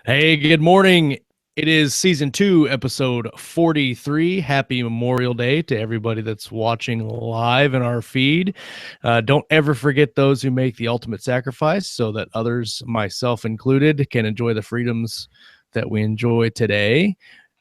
Hey, good morning. It is season 2, episode 43. Happy Memorial Day to everybody that's watching live in our feed. Don't ever forget those who make the ultimate sacrifice so that others, myself included, can enjoy the freedoms that we enjoy today.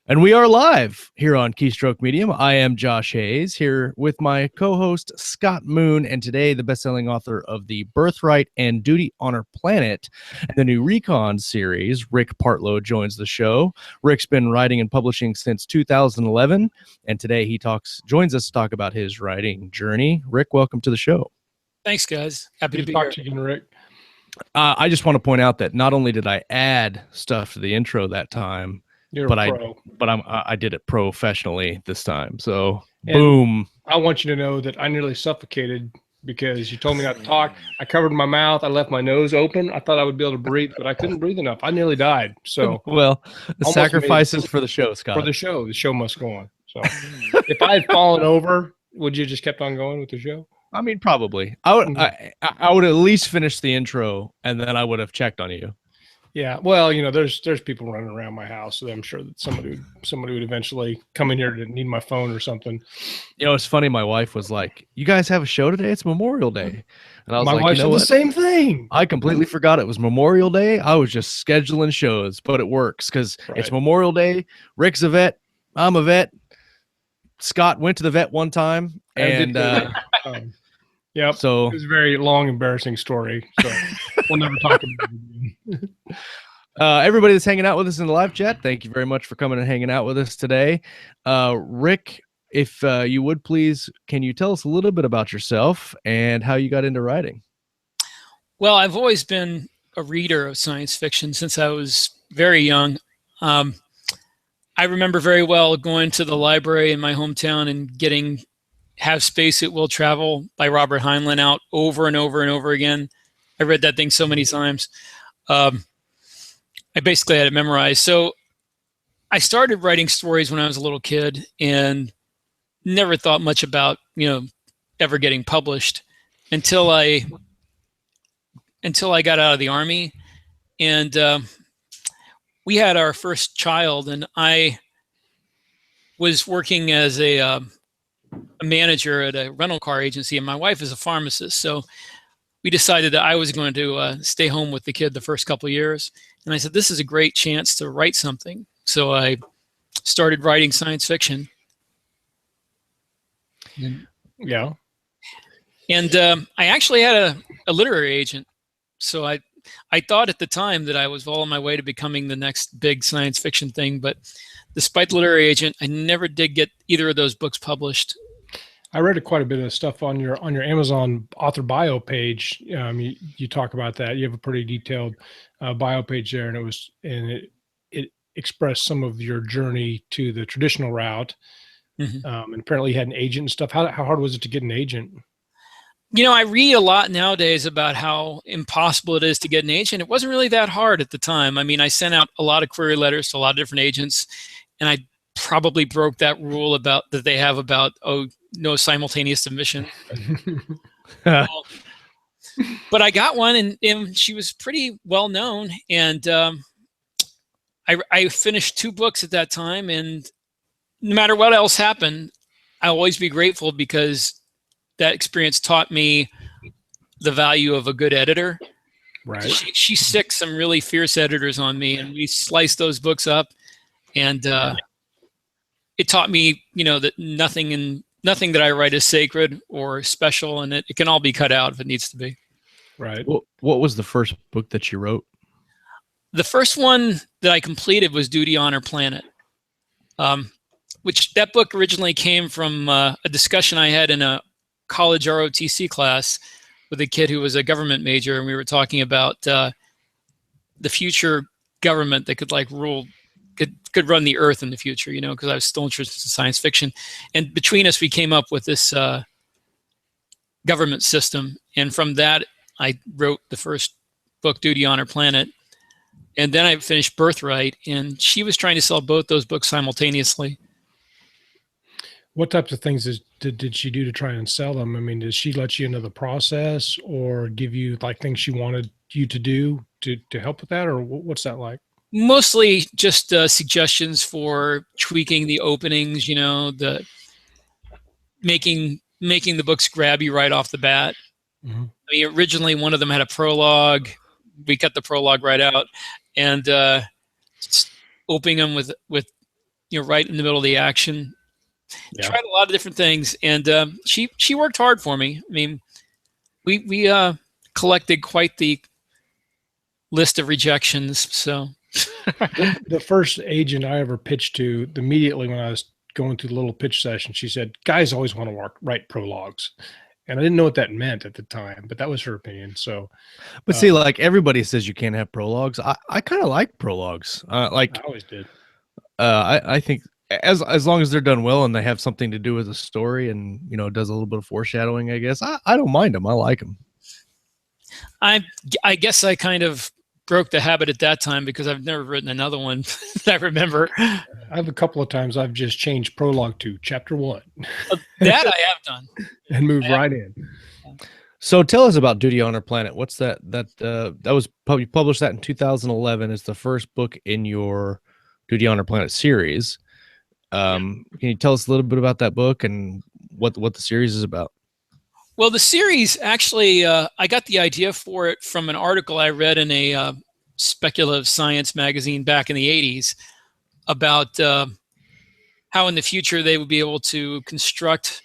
And we are live here on Keystroke Medium. I am Josh Hayes, here with my co-host Scott Moon, and today the best-selling author of the Birthright and Duty on Our Planet and the new Recon series, Rick Partlow, joins the show. Rick's been writing and publishing since 2011, and today he joins us to talk about his writing journey. Rick, welcome to the show. Thanks, guys. Happy to be talk here. to you, Rick. I just want to point out that not only did I add stuff to the intro that time, I did it professionally this time. So, and boom. I want you to know that I nearly suffocated because you told me not to talk. I covered my mouth. I left my nose open. I thought I would be able to breathe, but I couldn't breathe enough. I nearly died. So, well, the sacrifices for the show, Scott. For the show must go on. So, if I had fallen over, would you just kept on going with the show? I mean, probably. I would at least finish the intro, and then I would have checked on you. Yeah, well, you know, there's people running around my house, so I'm sure that somebody would eventually come in here to need my phone or something. You know, it's funny. My wife was like, "You guys have a show today? It's Memorial Day," and I was my like, wife said the same thing. I completely forgot it was Memorial Day. I was just scheduling shows, but it works because it's Memorial Day. Rick's a vet. I'm a vet. Scott went to the vet one time, and yep. So it was a very long, embarrassing story. So we'll never talk about it again. Everybody that's hanging out with us in the live chat, thank you very much for coming and hanging out with us today. Rick, if you would please, can you tell us a little bit about yourself and how you got into writing? Well, I've always been a reader of science fiction since I was very young. I remember very well going to the library in my hometown and getting Have Space, It Will Travel by Robert Heilein out over and over and over again. I read that thing so many times. I basically had it memorized. So I started writing stories when I was a little kid and never thought much about, ever getting published until I got out of the Army. And we had our first child, and I was working as a manager at a rental car agency, and my wife is a pharmacist. So we decided that I was going to stay home with the kid the first couple of years. And I said, this is a great chance to write something. So I started writing science fiction. Yeah. And I actually had a literary agent. So I thought at the time that I was well on my way to becoming the next big science fiction thing. But despite the literary agent, I never did get either of those books published. I read quite a bit of stuff on your Amazon author bio page. You talk about that. You have a pretty detailed bio page there, and it expressed some of your journey to the traditional route. Mm-hmm. And apparently, you had an agent and stuff. How hard was it to get an agent? I read a lot nowadays about how impossible it is to get an agent. It wasn't really that hard at the time. I mean, I sent out a lot of query letters to a lot of different agents, and I probably broke that rule that they have about no simultaneous submission. But I got one, and she was pretty well known, and I finished 2 books at that time, and no matter what else happened, I'll always be grateful because that experience taught me the value of a good editor. Right. She sicked some really fierce editors on me, and we sliced those books up, and it taught me, that nothing that I write is sacred or special, and it can all be cut out if it needs to be. Right. What was the first book that you wrote? The first one that I completed was Duty on Our Planet, which that book originally came from a discussion I had in a college ROTC class with a kid who was a government major, and we were talking about the future government that could could run the earth in the future, because I was still interested in science fiction. And between us, we came up with this government system. And from that, I wrote the first book, Duty on Our Planet. And then I finished Birthright, and she was trying to sell both those books simultaneously. What types of things did she do to try and sell them? I mean, did she let you into the process or give you like things she wanted you to do to help with that? Or what's that like? Mostly just suggestions for tweaking the openings, the making the books grab you right off the bat. Mm-hmm. I mean, originally one of them had a prologue. We cut the prologue right out, and just opening them with right in the middle of the action. Yeah. Tried a lot of different things, and she worked hard for me. I mean, we collected quite the list of rejections. So the first agent I ever pitched to, immediately when I was going through the little pitch session, she said, "Guys always want to write prologues." And I didn't know what that meant at the time, but that was her opinion. So, but see, like everybody says you can't have prologues. I kind of like prologues. Like I always did. I think as long as they're done well and they have something to do with the story and, it does a little bit of foreshadowing, I guess I don't mind them. I like them. I guess I kind of broke the habit at that time because I've never written another one that I remember. I have a couple of times I've just changed prologue to chapter 1. That I have done. And moved right in. So tell us about Duty on Our Planet. What's that? That was you published that in 2011. It's the first book in your Duty on Our Planet series. Can you tell us a little bit about that book and what the series is about? Well, the series actually, I got the idea for it from an article I read in a speculative science magazine back in the 80s about how in the future they would be able to construct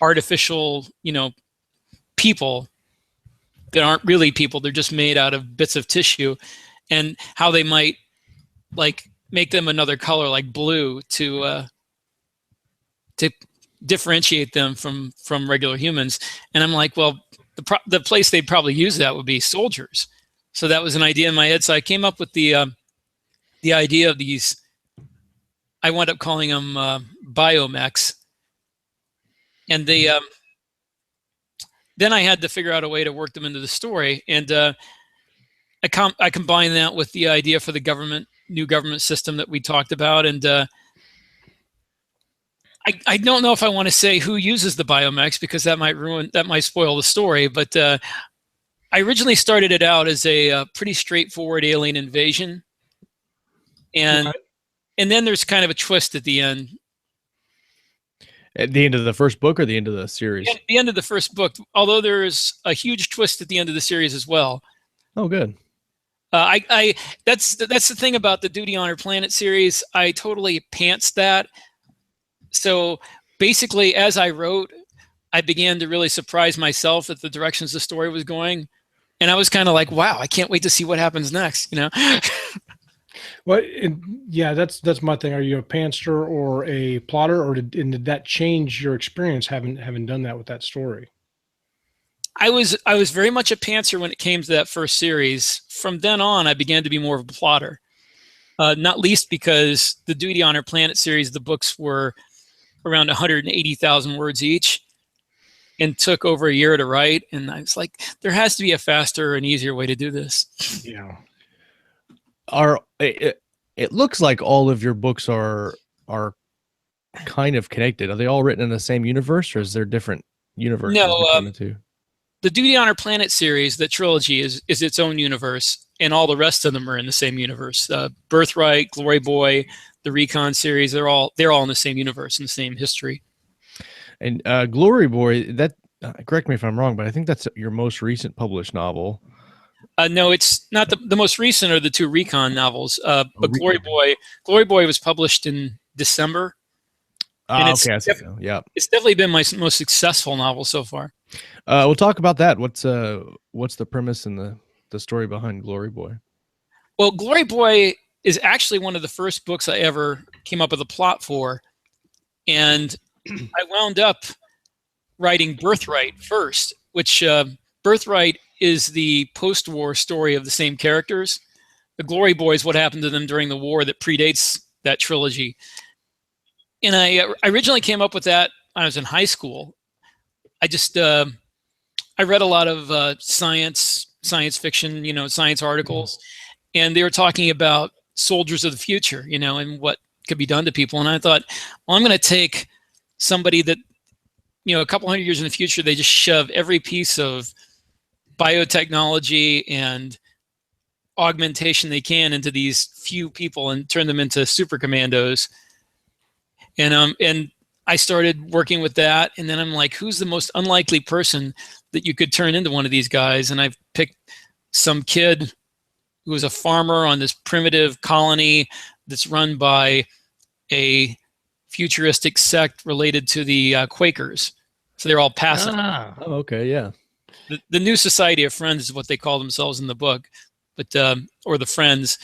artificial, people that aren't really people. They're just made out of bits of tissue, and how they might make them another color like blue to differentiate them from regular humans. And I'm like, well, the place they'd probably use that would be soldiers. So that was an idea in my head. So I came up with the idea of these. I wound up calling them biomechs, and they then I had to figure out a way to work them into the story. And I combined that with the idea for the new government system that we talked about. And I don't know if I want to say who uses the biomechs because that might spoil the story. But I originally started it out as a pretty straightforward alien invasion, and then there's kind of a twist at the end. At the end of the first book or the end of the series? At the end of the first book, although there is a huge twist at the end of the series as well. Oh, good. That's the thing about the Duty on Our Planet series. I totally pantsed that. So basically, as I wrote, I began to really surprise myself at the directions the story was going, and I was kind of like, "Wow, I can't wait to see what happens next." Well, yeah, that's my thing. Are you a pantser or a plotter, or did that change your experience having done that with that story? I was very much a pantser when it came to that first series. From then on, I began to be more of a plotter. Not least because the Duty on Our Planet series, the books were around 180,000 words each and took over a year to write. And I was like, there has to be a faster and easier way to do this. Yeah. It looks like all of your books are kind of connected. Are they all written in the same universe, or is there different universes between the two? The Duty on Our Planet series, the trilogy, is its own universe, and all the rest of them are in the same universe. Birthright, Glory Boy, the Recon series, they're all in the same universe, in the same history. And Glory Boy, that correct me if I'm wrong, but I think that's your most recent published novel. No, it's not. The most recent are the two Recon novels. But Glory Boy was published in December. Okay, I see. Yeah, it's definitely been my most successful novel so far. We'll talk about that. What's the premise and the story behind Glory Boy? Well, Glory Boy is actually one of the first books I ever came up with a plot for, and I wound up writing Birthright first, which Birthright is the post-war story of the same characters. The Glory Boy is what happened to them during the war that predates that trilogy. And I originally came up with that when I was in high school. I just I read a lot of science fiction, science articles, and they were talking about soldiers of the future, and what could be done to people. And I thought, well, I'm going to take somebody that, a couple hundred years in the future, they just shove every piece of biotechnology and augmentation they can into these few people and turn them into super commandos. And I started working with that, and then I'm like, who's the most unlikely person that you could turn into one of these guys? And I've picked some kid who was a farmer on this primitive colony that's run by a futuristic sect related to the Quakers. So they're all passive. Oh, okay, yeah. The New Society of Friends is what they call themselves in the book, but or the Friends.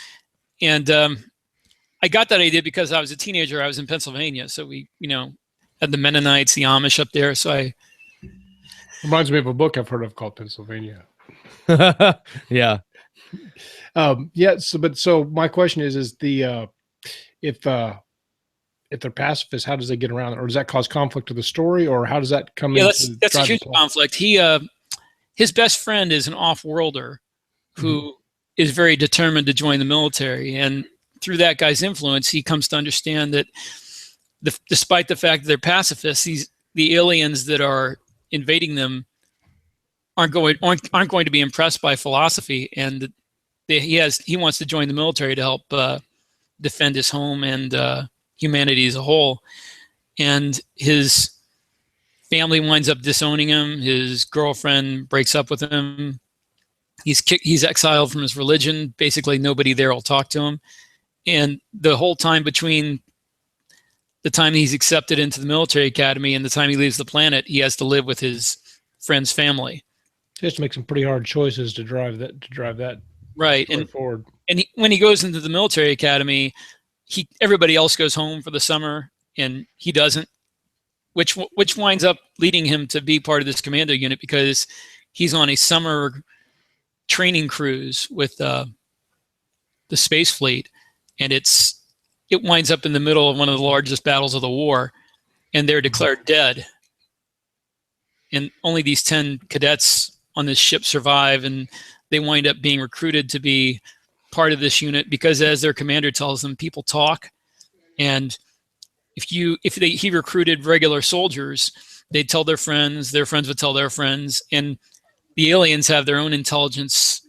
And I got that idea because I was a teenager. I was in Pennsylvania, so we, had the Mennonites, the Amish up there. So reminds me of a book I've heard of called Pennsylvania. Yeah. Yeah. So my question is if they're pacifists, how does they get around it? Or does that cause conflict to the story, or how does that come in? Yeah, that's a huge conflict. His best friend is an off-worlder who is very determined to join the military. And through that guy's influence, he comes to understand that despite the fact that they're pacifists, the aliens that are invading them aren't going to be impressed by philosophy, and he wants to join the military to help defend his home and humanity as a whole. And his family winds up disowning him. His girlfriend breaks up with him. He's exiled from his religion. Basically, nobody there will talk to him. And the whole time between the time he's accepted into the military academy and the time he leaves the planet, he has to live with his friend's family. He has to make some pretty hard choices to drive that right forward. And when he goes into the military academy, everybody else goes home for the summer, and he doesn't, which winds up leading him to be part of this commando unit because he's on a summer training cruise with the space fleet, and it winds up in the middle of one of the largest battles of the war, and they're declared dead. And only these 10 cadets on this ship survive, and they wind up being recruited to be part of this unit because, as their commander tells them, people talk. And he recruited regular soldiers, they'd tell their friends would tell their friends, and the aliens have their own intelligence,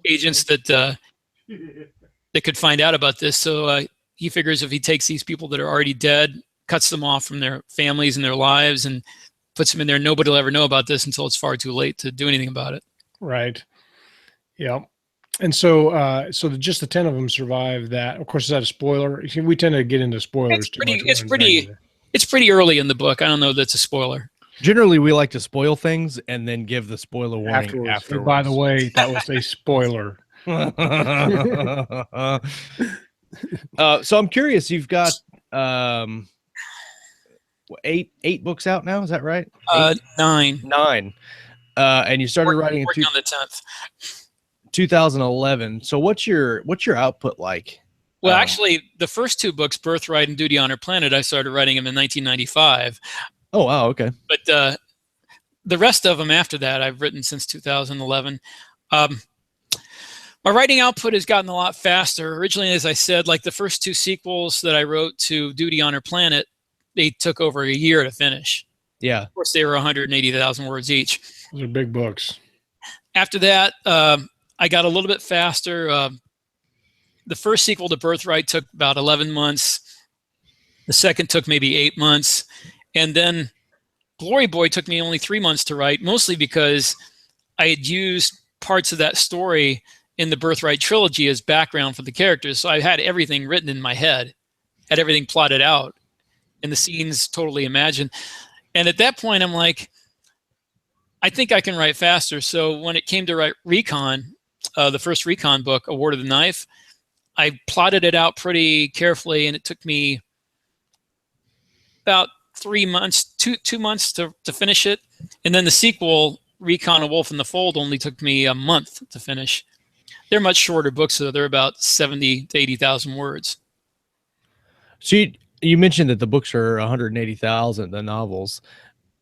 agents that could find out about this. So he figures if he takes these people that are already dead, cuts them off from their families and their lives, and puts them in there, nobody will ever know about this until it's far too late to do anything about it. Right. Yeah. And so just the 10 of them survive that. Of course, is that a spoiler? We tend to get into spoilers too much. It's pretty early in the book. I don't know if that's a spoiler. Generally, we like to spoil things and then give the spoiler warning afterwards. By the way, that was a spoiler. So I'm curious, you've got eight books out now, is that right? 9. And you started writing on the 10th. 2011. So what's your output like? Well, actually, the first 2 books, Birthright and Duty on Our Planet, I started writing them in 1995. Oh, wow, okay. But the rest of them after that, I've written since 2011. My writing output has gotten a lot faster. Originally, as I said, like the first 2 sequels that I wrote to Duty on Our Planet, they took over a year to finish. Yeah. Of course, they were 180,000 words each. Those are big books. After that, I got a little bit faster. The first sequel to Birthright took about 11 months. The second took maybe 8 months. And then Glory Boy took me only 3 months to write, mostly because I had used parts of that story in the Birthright trilogy as background for the characters. So I had everything written in my head, had everything plotted out, and the scenes totally imagined. And at that point, I'm like, I think I can write faster. So when it came to write Recon, the first Recon book, A Ward of the Knife, I plotted it out pretty carefully, and it took me about 3 months, two months to finish it. And then the sequel, Recon, A Wolf in the Fold, only took me a month to finish. They're much shorter books, so they're about 70 to 80,000 words. So you mentioned that the books are 180,000, the novels.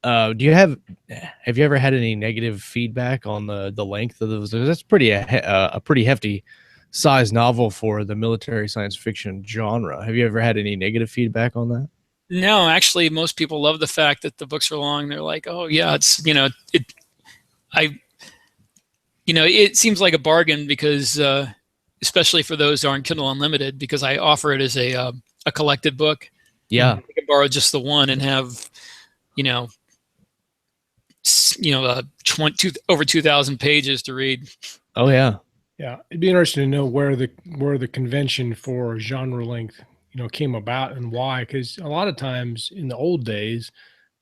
Have you ever had any negative feedback on the length of those? That's a pretty hefty size novel for the military science fiction genre. Have you ever had any negative feedback on that? No, actually, most people love the fact that the books are long. They're like, oh yeah, it's it seems like a bargain because, especially for those who aren't Kindle Unlimited, because I offer it as a collected book. Yeah. You can borrow just the one and have, you know, over 2,000 pages to read. Oh yeah. Yeah, it'd be interesting to know where the convention for genre length, came about and why. Because a lot of times in the old days,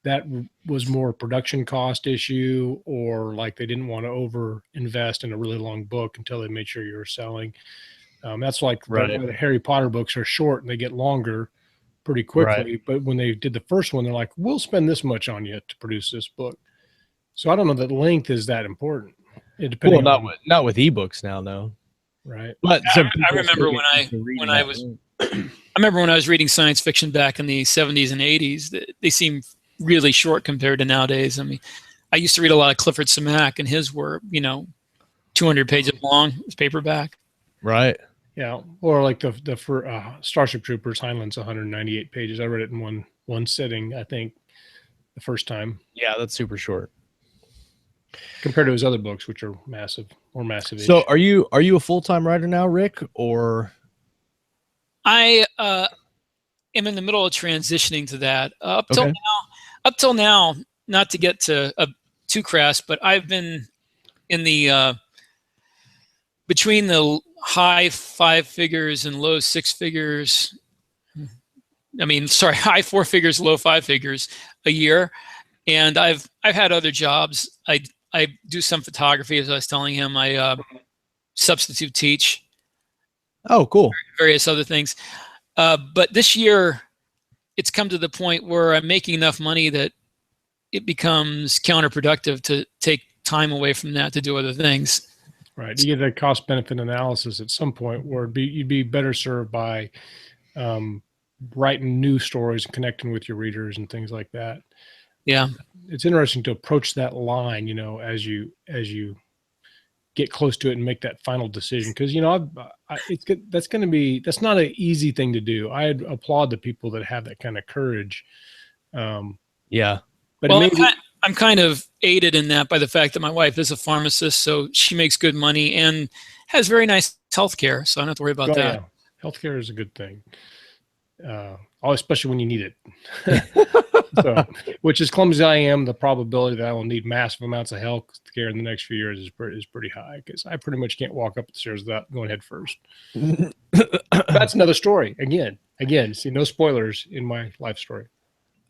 that was more production cost issue, or like they didn't want to over invest in a really long book until they made sure you were selling. That's like the Harry Potter books are short and they get longer pretty quickly. Right. But when they did the first one, they're like, we'll spend this much on you to produce this book. So I don't know that length is that important. Well, not with ebooks now, though. Right. But I remember when I was reading science fiction back in the 70s and 80s, they seemed really short compared to nowadays. I mean, I used to read a lot of Clifford Samac, and his were 200 pages long. It was paperback. Right. Yeah. Or like the Starship Troopers, Heinlein's 198 pages. I read it in one sitting, I think, the first time. Yeah, that's super short compared to his other books, which are massive. So are you a full-time writer now, Rick, or? I am in the middle of transitioning to that. Up till now, not to get too crass, but I've been in the between the high 5 figures and low 6 figures. High 4 figures, low 5 figures a year. And I've had other jobs. I do some photography, as I was telling him. I substitute teach. Oh, cool. Various other things. But this year, it's come to the point where I'm making enough money that it becomes counterproductive to take time away from that to do other things. Right. You get a cost-benefit analysis at some point where you'd be better served by writing new stories and connecting with your readers and things like that. Yeah. It's interesting to approach that line, as you get close to it and make that final decision. Because, that's not an easy thing to do. I applaud the people that have that kind of courage. Yeah. But I'm kind of aided in that by the fact that my wife is a pharmacist, so she makes good money and has very nice health care. So I don't have to worry about that. Yeah. Healthcare is a good thing. Especially when you need it. So, which as clumsy as I am, the probability that I will need massive amounts of health care in the next few years is pretty high, because I pretty much can't walk up the stairs without going head first. That's another story. Again, see, no spoilers in my life story.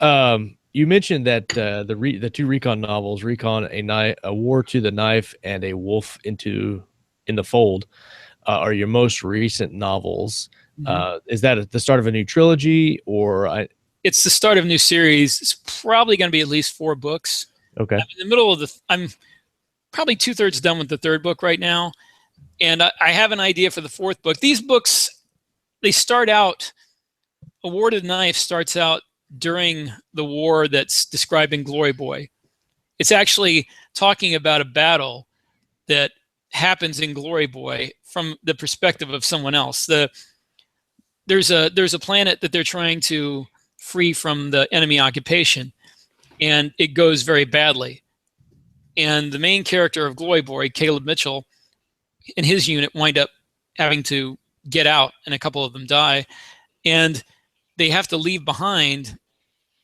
You mentioned that the 2 Recon novels, Recon, a War to the Knife, and A Wolf in the Fold, are your most recent novels. Mm-hmm. Is that at the start of a new trilogy, or? It's the start of a new series. It's probably going to be at least 4 books. Okay. I'm in the middle of I'm probably 2/3 done with the 3rd book right now. And I have an idea for the 4th book. These books, they start out, A War to the Knife starts out during the war that's described in Glory Boy. It's actually talking about a battle that happens in Glory Boy from the perspective of someone else. There's a planet that they're trying to free from the enemy occupation, and it goes very badly. And the main character of Glory Boy, Caleb Mitchell, and his unit wind up having to get out, and a couple of them die. And they have to leave behind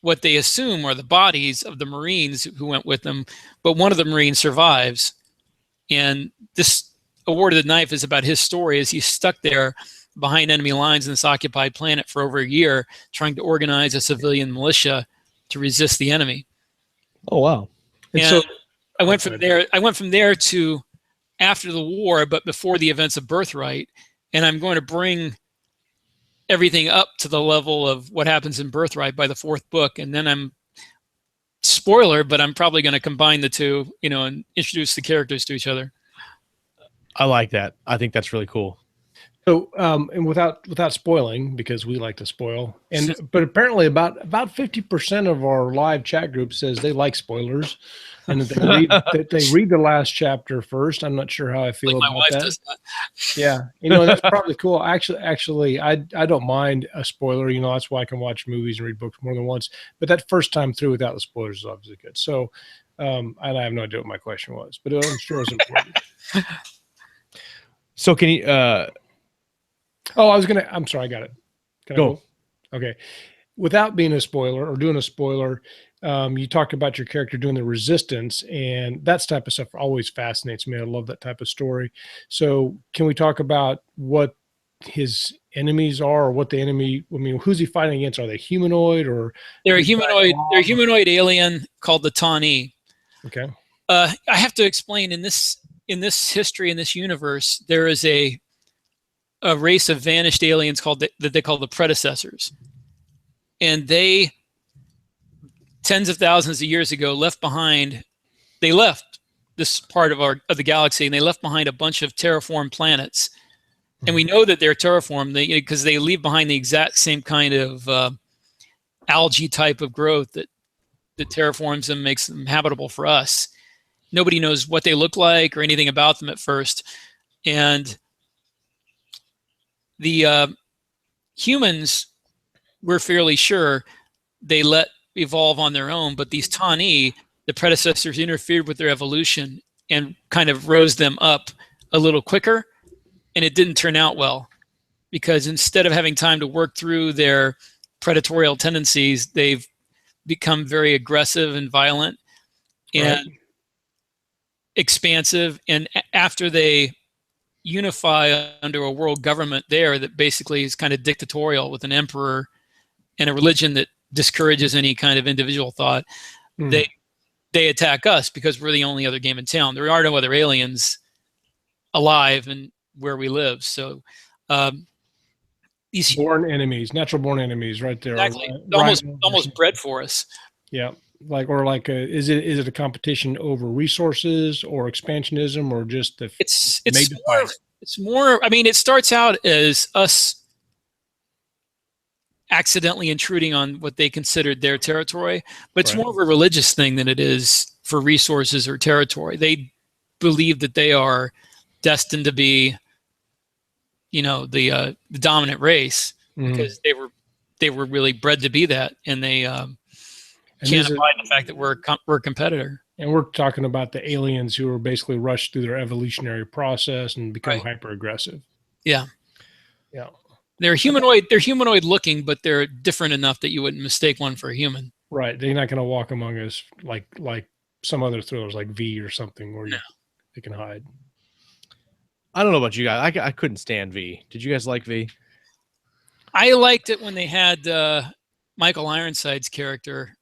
what they assume are the bodies of the Marines who went with them, but one of the Marines survives. And this A War to the Knife is about his story as he's stuck there behind enemy lines in this occupied planet for over a year, trying to organize a civilian militia to resist the enemy. Oh, wow. And so I went from there to after the war, but before the events of Birthright. And I'm going to bring everything up to the level of what happens in Birthright by the 4th book. And then spoiler, but I'm probably going to combine the two, and introduce the characters to each other. I like that. I think that's really cool. So, and without spoiling, because we like to spoil, but apparently about 50% of our live chat group says they like spoilers, and that they read the last chapter first. I'm not sure how I feel about that. Does that. Yeah, that's probably cool. Actually, I don't mind a spoiler. That's why I can watch movies and read books more than once. But that first time through without the spoilers is obviously good. So, And I have no idea what my question was, but I'm sure it's important. So can you? I'm sorry, I got it. Can I Go. Okay. Without being a spoiler or doing a spoiler, you talked about your character doing the resistance, and that type of stuff always fascinates me. I love that type of story. So can we talk about what his enemies are, or what the enemy, I mean, who's he fighting against? Are they humanoid or? They're a humanoid alien called the Tawny. Okay. I have to explain in this history, in this universe, there is a race of vanished aliens that they call the predecessors. And they, tens of thousands of years ago, left this part of the galaxy, and they left behind a bunch of terraformed planets. And we know that they're terraformed because they leave behind the exact same kind of algae type of growth that terraforms them, makes them habitable for us. Nobody knows what they look like or anything about them at first. And the humans, we're fairly sure they let evolve on their own, but these Tawny, the predecessors, interfered with their evolution and kind of rose them up a little quicker, and it didn't turn out well, because instead of having time to work through their predatorial tendencies, they've become very aggressive and violent and expansive. And after they unify under a world government there that basically is kind of dictatorial, with an emperor and a religion that discourages any kind of individual thought, they attack us because we're the only other game in town. There are no other aliens alive and where we live. So these natural born enemies right there. Exactly. Almost bred for us. Yeah. Is it a competition over resources or expansionism, or just it's more, I mean, it starts out as us accidentally intruding on what they considered their territory, but it's more of a religious thing than it is for resources or territory. They believe that they are destined to be, the dominant race, because they were really bred to be that, and they can't abide the fact that we're a competitor. And we're talking about the aliens who are basically rushed through their evolutionary process and become hyper aggressive. Yeah. Yeah. They're humanoid looking, but they're different enough that you wouldn't mistake one for a human. Right. They're not going to walk among us like some other thrillers like V or something where they can hide. I don't know about you guys. I couldn't stand V. Did you guys like V? I liked it when they had Michael Ironside's character.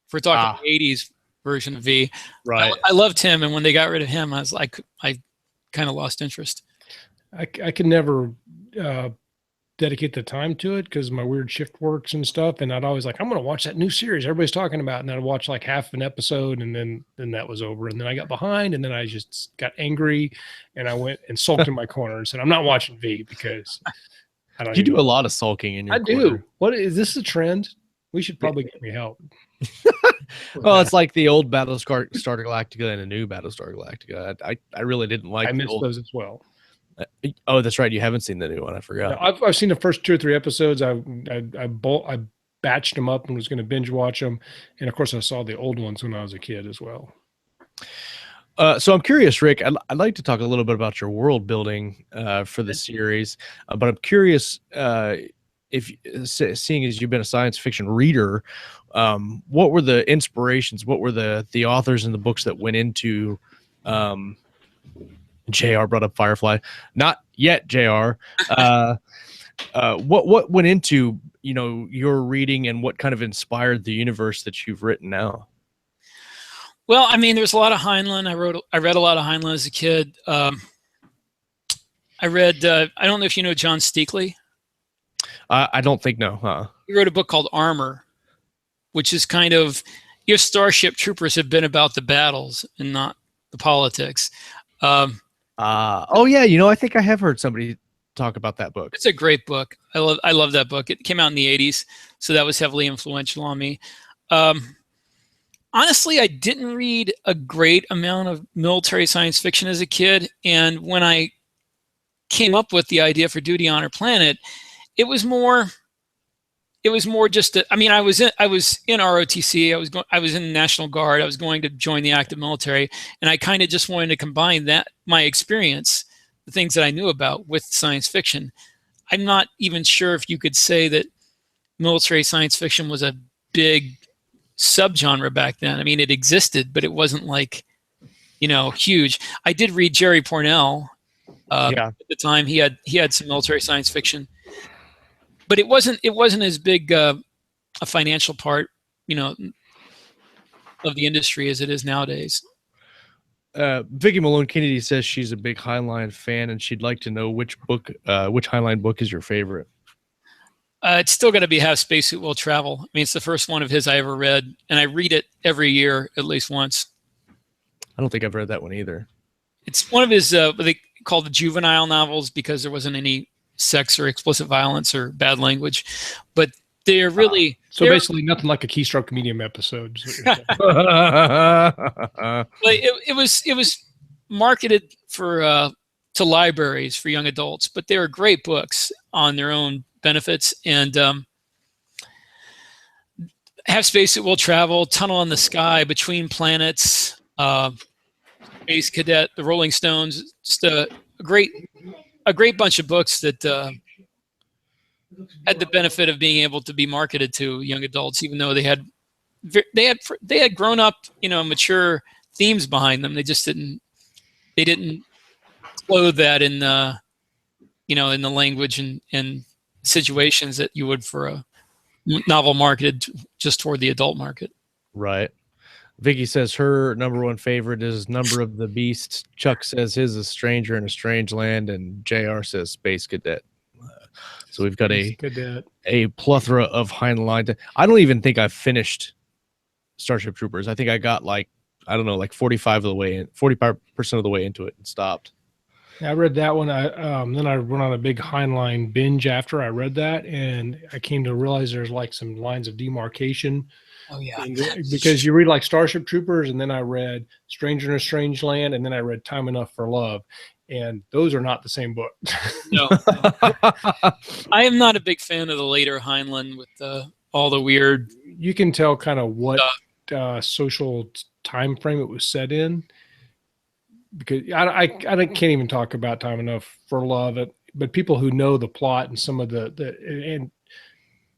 If we're talking the 80s version of V. Right. I loved him, and when they got rid of him, I kind of lost interest. I could never dedicate the time to it because my weird shift works and stuff, and I'd always I'm going to watch that new series everybody's talking about, and I'd watch like half an episode, and then that was over, and then I got behind, and then I just got angry, and I went and sulked in my corner and said, I'm not watching V because I don't. You do a lot of sulking in your corner. do. What is this a trend? We should probably get me help. Well, it's like the old Battlestar Galactica and the new Battlestar Galactica. I really didn't like. I missed those as well. Oh, that's right. You haven't seen the new one. I forgot. No, I've seen the first 2 or 3 episodes. I batched them up and was going to binge watch them, and of course, I saw the old ones when I was a kid as well. So I'm curious, Rick. I'd like to talk a little bit about your world building for the series, but I'm curious if, seeing as you've been a science fiction reader, what were the inspirations? What were the authors and the books that went into? JR brought up Firefly, not yet. JR, what went into your reading, and what kind of inspired the universe that you've written now? Well, I mean, there's a lot of Heilein. I read a lot of Heilein as a kid. I read. I don't know if you know John Steakley. I don't think no. Huh? He wrote a book called Armor, which is kind of your Starship Troopers have been about the battles and not the politics. Oh yeah, I think I have heard somebody talk about that book. It's a great book. I love that book. It came out in the 80s, so that was heavily influential on me. Honestly, I didn't read a great amount of military science fiction as a kid, and when I came up with the idea for Duty Honor Planet, it was more it was more just I mean, I was in ROTC. I was in the National Guard. I was going to join the active military, and I kind of just wanted to combine my experience, the things that I knew about, with science fiction. I'm not even sure if you could say that military science fiction was a big subgenre back then. I mean, it existed, but it wasn't like, huge. I did read Jerry Pournelle at the time. He had some military science fiction, but it wasn't as big a financial part, of the industry as it is nowadays. Vicky Malone Kennedy says she's a big Heilein fan, and she'd like to know which Heilein book is your favorite. It's still got to be Have Spacesuit Will Travel. I mean, it's the first one of his I ever read, and I read it every year at least once. I don't think I've read that one either. It's one of his what they call the juvenile novels, because there wasn't any sex or explicit violence or bad language, but they're really basically nothing like a Keystroke Medium episode. But it was marketed to libraries for young adults, but they were great books on their own benefits. And Have Spacesuit Will Travel, Tunnel in the Sky, Between Planets, Space Cadet, The Rolling Stones, just a great bunch of books that had the benefit of being able to be marketed to young adults, even though they had grown up, mature themes behind them. They just didn't clothe that in the language and situations that you would for a novel marketed just toward the adult market. Right. Vicky says her number one favorite is Number of the Beast. Chuck says his is Stranger in a Strange Land, and JR says Space Cadet. So we've got a plethora of Heilein. I don't even think I've finished Starship Troopers. I think I got like 45% of the way into it and stopped. Yeah, I read that one. Then I went on a big Heilein binge after I read that, and I came to realize there's like some lines of demarcation. Oh yeah, because you read like Starship Troopers, and then I read Stranger in a Strange Land, and then I read Time Enough for Love, and those are not the same book. No, I am not a big fan of the later Heinlein with all the weird. You can tell kind of what social time frame it was set in, because I can't even talk about Time Enough for Love, but people who know the plot and some of the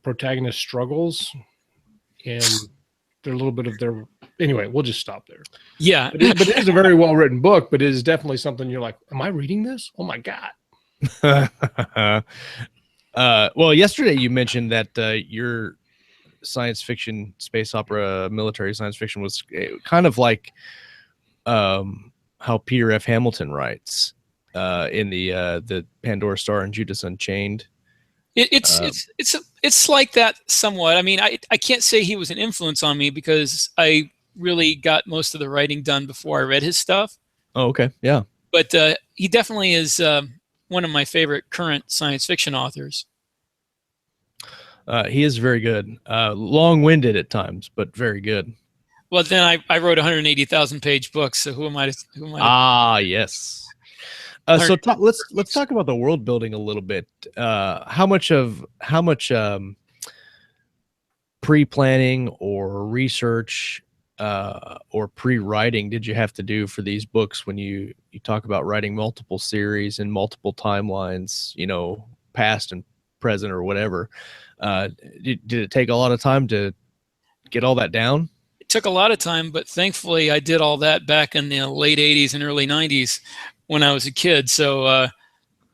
protagonist struggles. And they're a little bit of their anyway. We'll just stop there. Yeah, but it is a very well written book. But it is definitely something you're like, am I reading this? Oh my god! Well, yesterday you mentioned that your science fiction, space opera, military science fiction was kind of like how Peter F. Hamilton writes in the Pandora Star and Judas Unchained. It's like that somewhat. I mean, I can't say he was an influence on me, because I really got most of the writing done before I read his stuff. Oh, okay. Yeah. But he definitely is one of my favorite current science fiction authors. He is very good. Long-winded at times, but very good. Well, then I wrote 180,000 page books. So who am I? Yes. So let's talk about the world building a little bit. How much pre-planning or research or pre-writing did you have to do for these books when you talk about writing multiple series and multiple timelines, past and present or whatever? Did it take a lot of time to get all that down? It took a lot of time, but thankfully I did all that back in the late 80s and early 90s. When I was a kid. So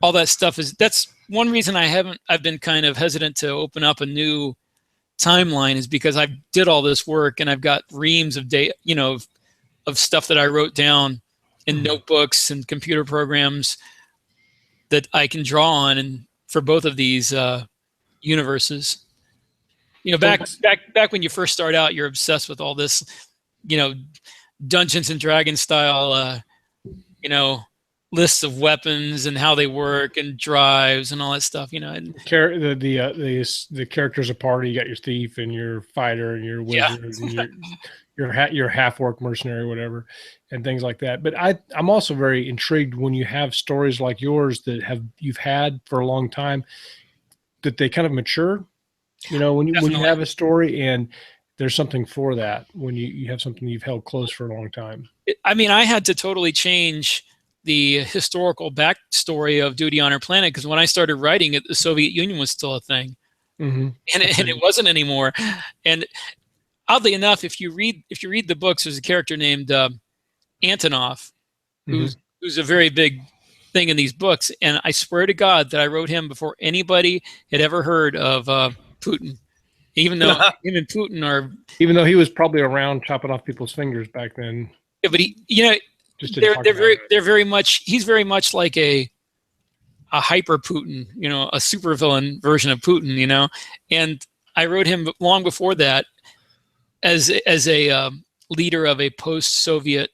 all that stuff that's one reason I've been kind of hesitant to open up a new timeline, is because I did all this work and I've got reams of data, of stuff that I wrote down in notebooks and computer programs that I can draw on, and for both of these universes. Back when you first start out, you're obsessed with all this, Dungeons and Dragons style, lists of weapons and how they work and drives and all that stuff, And the characters apart. You got your thief and your fighter and your wizard and your half-orc mercenary, whatever, and things like that. But I'm also very intrigued when you have stories like yours that you've had for a long time, that they kind of mature. You know, when you Definitely. have a story and there's something for that, when you have something you've held close for a long time. I mean, I had to totally change the historical backstory of Duty on Our Planet, because when I started writing it, the Soviet Union was still a thing, and it wasn't anymore. And oddly enough, if you read the books, there's a character named Antonov, who's a very big thing in these books, and I swear to God that I wrote him before anybody had ever heard of Putin. Even though him and Putin are, even though he was probably around chopping off people's fingers back then. Yeah, but they're very much. He's very much like a hyper Putin, a supervillain version of Putin, And I wrote him long before that as a leader of a post-Soviet,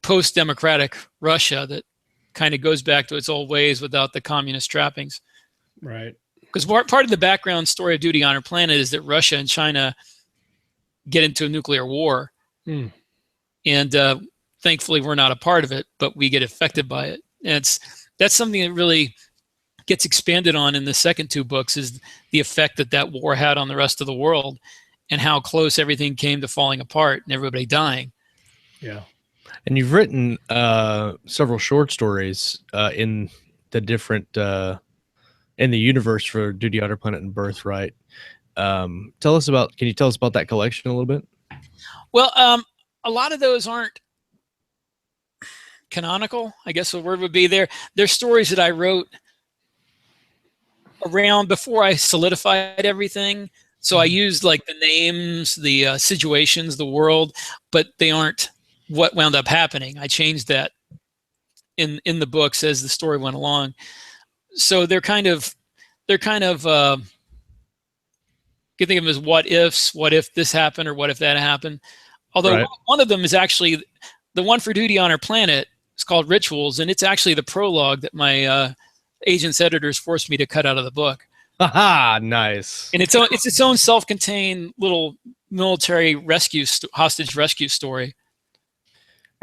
post-democratic Russia that kind of goes back to its old ways without the communist trappings. Right. Because part of the background story of Duty on Our Planet is that Russia and China get into a nuclear war. And thankfully, we're not a part of it, but we get affected by it. And that's something that really gets expanded on in the second two books, is the effect that war had on the rest of the world and how close everything came to falling apart and everybody dying. Yeah. And you've written several short stories in the different... in the universe for Duty on Our Planet and Birthright. Can you tell us about that collection a little bit? Well, a lot of those aren't canonical, I guess the word would be. They're stories that I wrote around before I solidified everything. So I used like the names, the situations, the world, but they aren't what wound up happening. I changed that in the books as the story went along. So they're kind of you can think of them as what ifs. What if this happened, or what if that happened? Although one of them is actually the one for Duty on Our Planet. It's called Rituals, and it's actually the prologue that my agent's editors forced me to cut out of the book. Aha, nice. And it's its own self-contained little military hostage rescue story.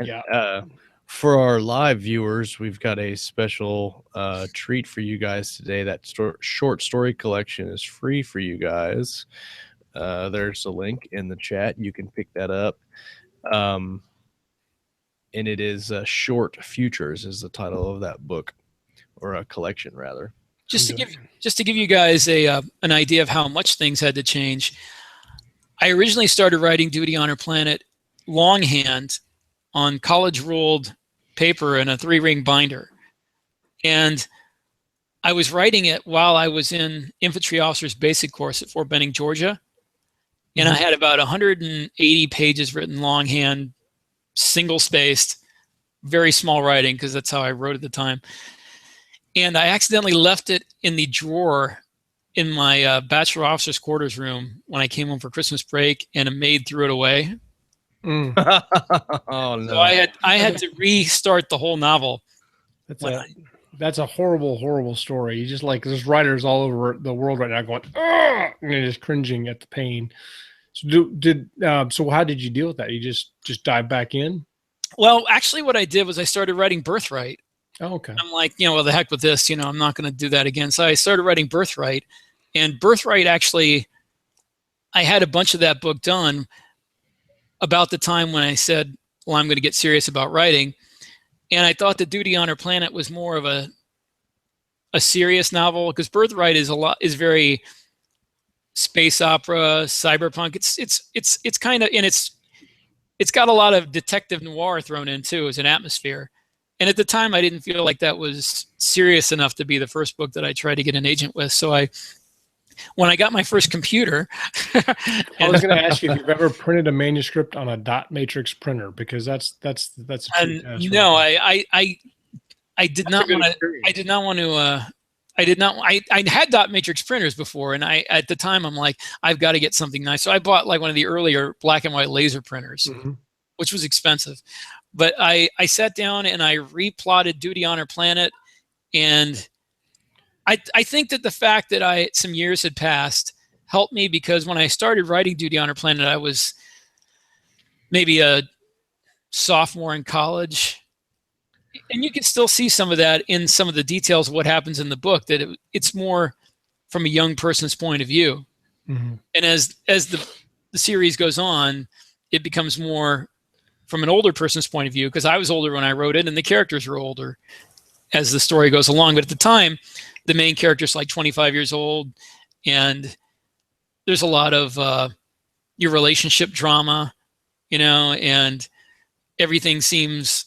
Yeah. For our live viewers, we've got a special treat for you guys today. That short story collection is free for you guys. There's a link in the chat. You can pick that up. And it is Short Futures is the title of that book, or a collection rather. Just to give you guys an idea of how much things had to change. I originally started writing Duty on Our Planet longhand on college-ruled paper in a 3-ring binder. And I was writing it while I was in infantry officers basic course at Fort Benning, Georgia. And I had about 180 pages written longhand, single-spaced, very small writing, because that's how I wrote at the time. And I accidentally left it in the drawer in my bachelor officers quarters room when I came home for Christmas break, and a maid threw it away. Oh no! So I had to restart the whole novel. That's a horrible, horrible story. You just like, there's writers all over the world right now going, "Ugh!" and they're just cringing at the pain. So so how did you deal with that? You just dive back in? Well, actually, what I did was I started writing Birthright. Oh, okay. I'm like, well, the heck with this. I'm not going to do that again. So I started writing Birthright, and Birthright actually, I had a bunch of that book done about the time when I said, well, I'm going to get serious about writing. And I thought that Duty on Our Planet was more of a serious novel, because Birthright is very space opera, cyberpunk. It's kind of, and it's got a lot of detective noir thrown in too as an atmosphere. And at the time, I didn't feel like that was serious enough to be the first book that I tried to get an agent with. So when I got my first computer, I was going to ask you if you've ever printed a manuscript on a dot matrix printer, because that's a treat. No, I did not want to. I did not want to. I had dot matrix printers before, and at the time I'm like, I've got to get something nice. So I bought like one of the earlier black and white laser printers, which was expensive. But I sat down and I replotted Duty on Our Planet, and I think that the fact that some years had passed helped me, because when I started writing Duty on Our Planet, I was maybe a sophomore in college. And you can still see some of that in some of the details of what happens in the book, that it's more from a young person's point of view. Mm-hmm. And as the series goes on, it becomes more from an older person's point of view, because I was older when I wrote it and the characters were older as the story goes along. But at the time, the main character's like 25 years old, and there's a lot of your relationship drama, you know, and everything seems,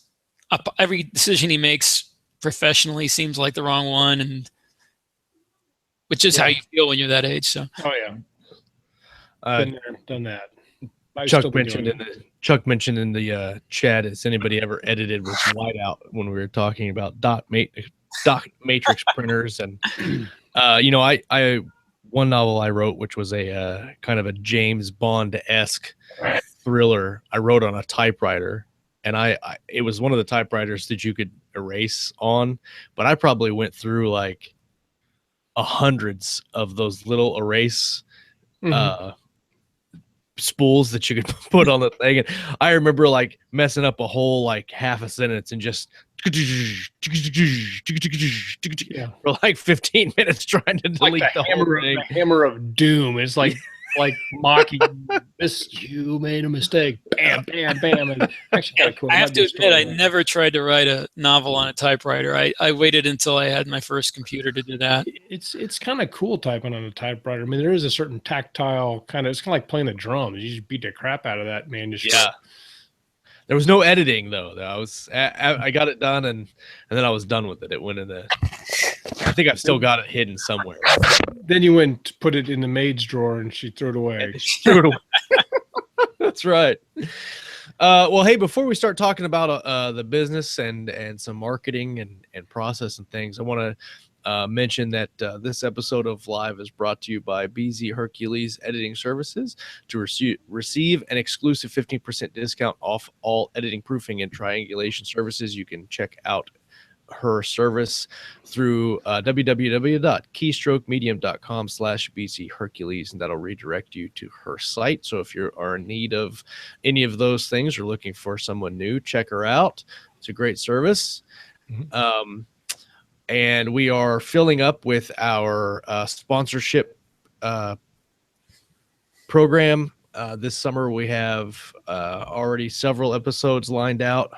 every decision he makes professionally seems like the wrong one, and which is how you feel when you're that age. So. Oh yeah. Been there, done that. Chuck mentioned in the chat, has anybody ever edited with whiteout when we were talking about dot matrix printers? And you know, I one novel I wrote, which was a kind of a James Bond-esque thriller, I wrote on a typewriter, and it was one of the typewriters that you could erase on, but I probably went through like hundreds of those little erase spools that you could put on the thing. And I remember like messing up a whole like half a sentence and just for like 15 minutes trying to delete like the whole thing. The hammer of doom. It's like mocking you made a mistake. Bam, bam, bam. And actually kind of cool. I have to admit, I never tried to write a novel on a typewriter. I waited until I had my first computer to do that. It's kind of cool typing on a typewriter. I mean, there is a certain tactile kind of, it's kind of like playing the drums. You just beat the crap out of that, man. There was no editing though. I got it done, and then I was done with it. It went in the. I think I've still got it hidden somewhere. Then you went to put it in the maid's drawer, and she threw it away. That's right. Well, hey, before we start talking about the business and some marketing and process and things, I want to mention that this episode of Live is brought to you by BZ Hercules Editing Services. To receive an exclusive 15% discount off all editing, proofing, and triangulation services, you can check out her service through www.keystrokemedium.com/BZ Hercules, and that'll redirect you to her site. So if you are in need of any of those things or looking for someone new, check her out. It's a great service. Mm-hmm. And we are filling up with our sponsorship program. This summer we have already several episodes lined out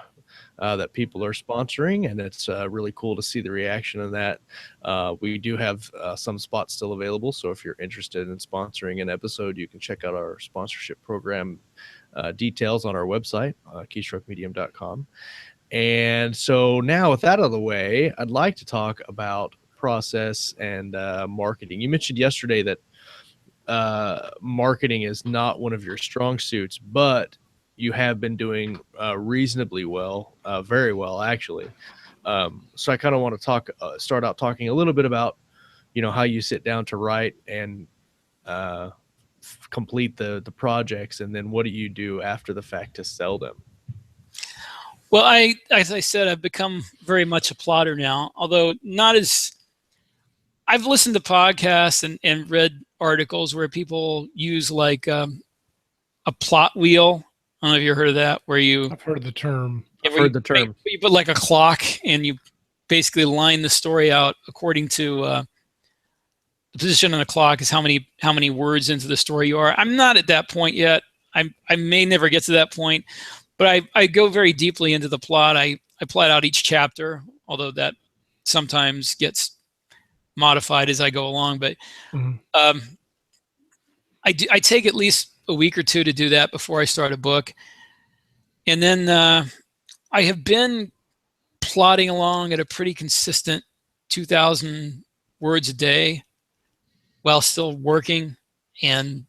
that people are sponsoring, and it's really cool to see the reaction of that. We do have some spots still available, so if you're interested in sponsoring an episode, you can check out our sponsorship program details on our website, keystroke.medium.com. And so now with that out of the way, I'd like to talk about process and marketing. You mentioned yesterday that marketing is not one of your strong suits, but you have been doing reasonably well, very well, actually. So I kind of want to start out talking a little bit about, you know, how you sit down to write and complete the projects, and then what do you do after the fact to sell them? Well, as I said, I've become very much a plotter now, although not as. I've listened to podcasts and read articles where people use like a plot wheel. I don't know if you've heard of that, where you. I've heard the term. You put like a clock, and you basically line the story out according to the position on the clock is how many words into the story you are. I'm not at that point yet. I may never get to that point. But I go very deeply into the plot. I plot out each chapter, although that sometimes gets modified as I go along. But I take at least a week or two to do that before I start a book. And then I have been plodding along at a pretty consistent 2,000 words a day while still working and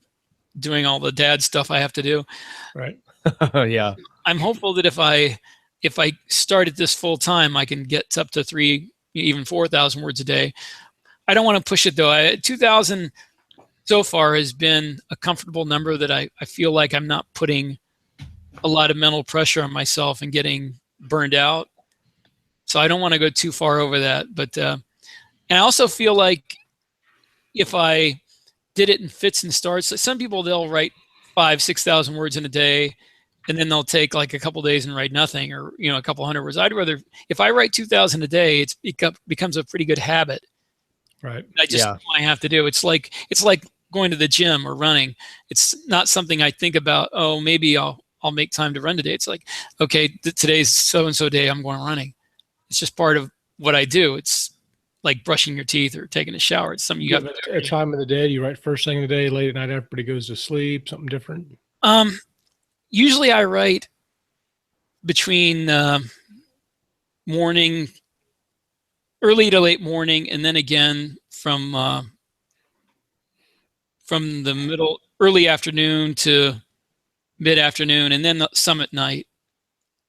doing all the dad stuff I have to do. Right. Yeah. I'm hopeful that if I started this full time, I can get up to 3,000, even 4,000 words a day. I don't want to push it though. 2,000 so far has been a comfortable number that I feel like I'm not putting a lot of mental pressure on myself and getting burned out. So I don't want to go too far over that. But and I also feel like if I did it in fits and starts, like some people, they'll write 5,000-6,000 words in a day, and then they'll take like a couple days and write nothing, or a couple hundred words. I'd rather, if I write 2,000 a day, it becomes a pretty good habit. Right. I just know I have to do. It's like going to the gym or running. It's not something I think about, oh, maybe I'll make time to run today. It's like, okay, today's so-and-so day, I'm going running. It's just part of what I do. It's like brushing your teeth or taking a shower. It's something you have to do. A time of the day, you write first thing of the day, late at night, everybody goes to sleep, something different? Usually I write between morning, early to late morning, and then again from the early afternoon to mid-afternoon, and then some at night.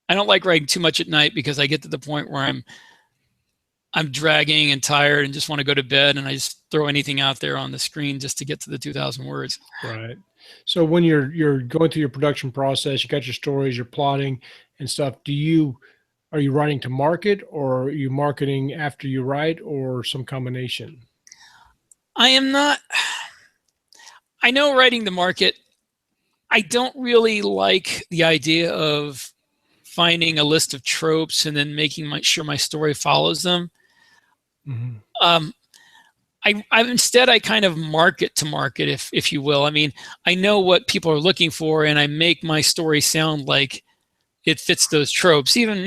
I don't like writing too much at night because I get to the point where I'm dragging and tired and just want to go to bed, and I just throw anything out there on the screen just to get to the 2,000 words. Right. So when you're going through your production process, you got your stories, you're plotting and stuff. Are you writing to market, or are you marketing after you write, or some combination? I am not. I know writing to market. I don't really like the idea of finding a list of tropes and then making sure my story follows them. Mm-hmm. Instead, I kind of market to market, if you will. I mean, I know what people are looking for, and I make my story sound like it fits those tropes. Even,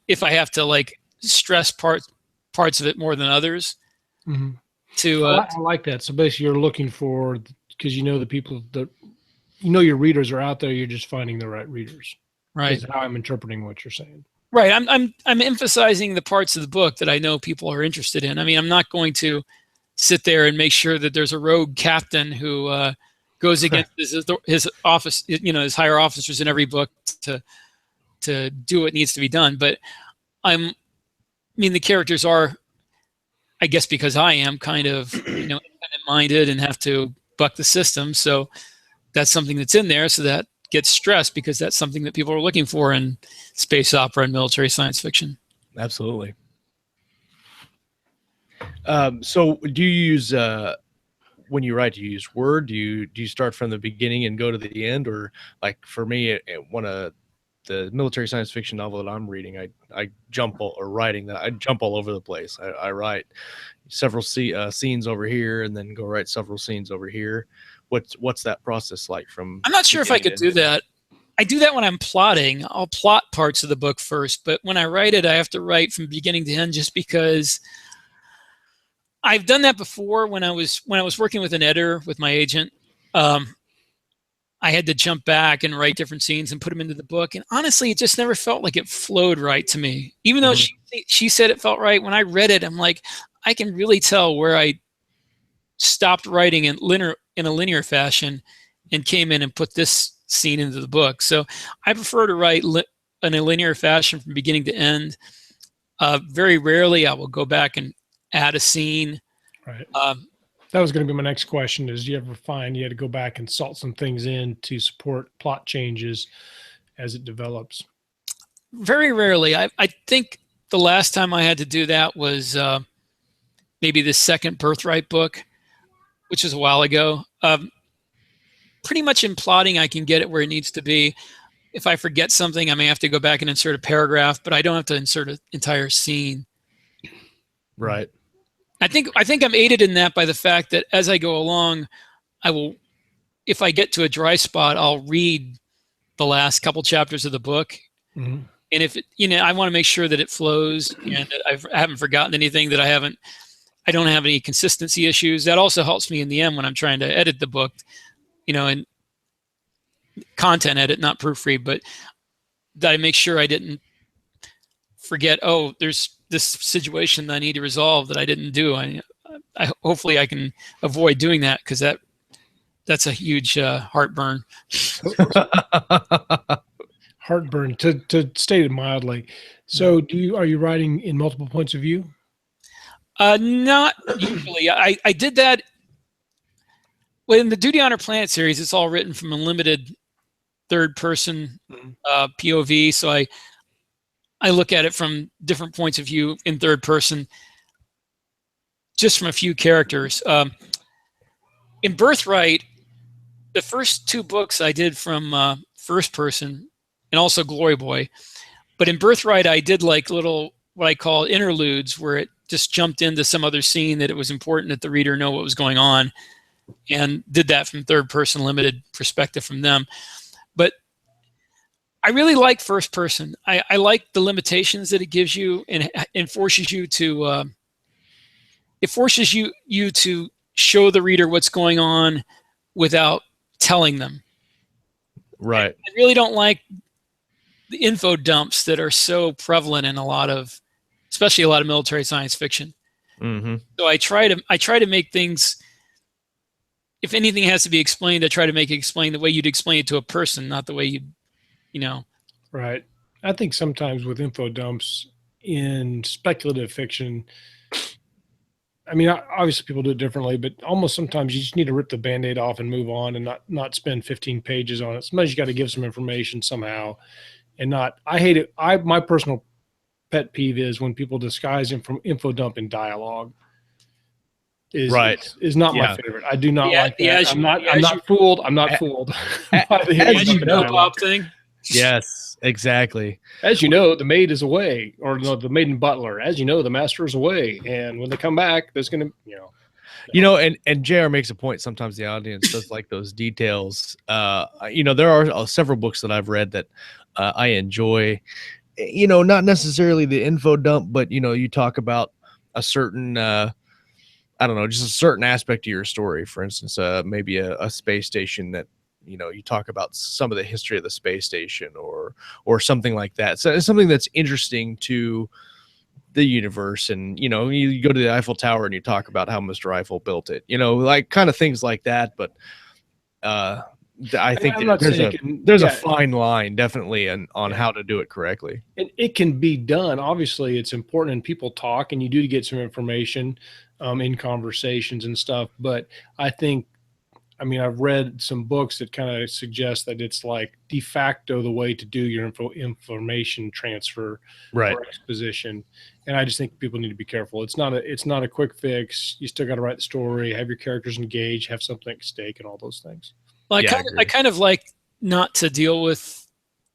if I have to like stress parts of it more than others. Mm-hmm. I like that. So basically, you're looking for, because the people that your readers are out there. You're just finding the right readers. Right. Is how I'm interpreting what you're saying. Right. I'm emphasizing the parts of the book that I know people are interested in. I mean, I'm not going to sit there and make sure that there's a rogue captain who goes against his office, his higher officers in every book to do what needs to be done. But the characters are, I guess, because I am kind of independent-minded and have to buck the system. So that's something that's in there. So that gets stressed because that's something that people are looking for in space opera and military science fiction. Absolutely. So do you use, when you write, do you use Word? Do you start from the beginning and go to the end? Or like for me, one of the military science fiction novel that I'm reading, I jump all over the place. I write several scenes over here and then go write several scenes over here. What's that process like? I'm not sure if I could do that. I do that when I'm plotting. I'll plot parts of the book first, but when I write it, I have to write from beginning to end, just because I've done that before. When I was working with an editor with my agent, I had to jump back and write different scenes and put them into the book. And honestly, it just never felt like it flowed right to me. Even though she said it felt right, when I read it, I'm like, I can really tell where I stopped writing in a linear fashion and came in and put this scene into the book. So I prefer to write in a linear fashion from beginning to end. Very rarely I will go back and add a scene. Right. That was going to be my next question, is do you ever find you had to go back and salt some things in to support plot changes as it develops? Very rarely. I think the last time I had to do that was maybe the second Birthright book, which is a while ago. Pretty much in plotting, I can get it where it needs to be. If I forget something, I may have to go back and insert a paragraph, but I don't have to insert an entire scene. Right. I think I'm aided in that by the fact that as I go along, if I get to a dry spot, I'll read the last couple chapters of the book. Mm-hmm. And if I want to make sure that it flows and I haven't forgotten anything, that I don't have any consistency issues. That also helps me in the end when I'm trying to edit the book, and content edit, not proofread, but that I make sure I didn't forget, oh, there's this situation that I need to resolve that I didn't do. Hopefully I can avoid doing that, because that's a huge heartburn. Heartburn, to state it mildly. So are you writing in multiple points of view? Not usually. I did that. Well, in the Duty Honor Planet series, it's all written from a limited third-person POV. So I look at it from different points of view in third person, just from a few characters. In Birthright, the first two books I did from first person, and also Glory Boy. But in Birthright, I did like little, what I call interludes, where just jumped into some other scene that it was important that the reader know what was going on, and did that from third person limited perspective from them. But I really like first person. I like the limitations that it gives you, and forces you to it forces you to show the reader what's going on without telling them. Right. I really don't like the info dumps that are so prevalent in especially a lot of military science fiction. Mm-hmm. So I try to make things, if anything has to be explained, I try to make it explain the way you'd explain it to a person, not the way you know. Right. I think sometimes with info dumps in speculative fiction, I mean, obviously people do it differently, but almost sometimes you just need to rip the Band-Aid off and move on, and not spend 15 pages on it. Sometimes you got to give some information somehow, and not. I hate it. My personal pet peeve is when people disguise info dump in dialogue. Is not my favorite. I do not like that. I'm not fooled. I'm not fooled by the as you know, Bob thing. Yes, exactly. As you know, the maid is away, or no, the maid and butler. As you know, the master is away, and when they come back, there's going to, and JR makes a point. Sometimes the audience does like those details. There are several books that I've read that I enjoy. Not necessarily the info dump, but you talk about a certain, I don't know, just a certain aspect of your story. For instance, maybe a space station that. You talk about some of the history of the space station or something like that. So it's something that's interesting to the universe. And, you go to the Eiffel Tower and you talk about how Mr. Eiffel built it, like kind of things like that. But I think there's a fine line definitely on how to do it correctly. And it can be done. Obviously it's important, and people talk, and you do get some information in conversations and stuff. But I think, I've read some books that kind of suggest that it's like de facto the way to do your information transfer or exposition. And I just think people need to be careful. It's not a quick fix. You still got to write the story, have your characters engaged, have something at stake, and all those things. Well, I kind of like not to deal with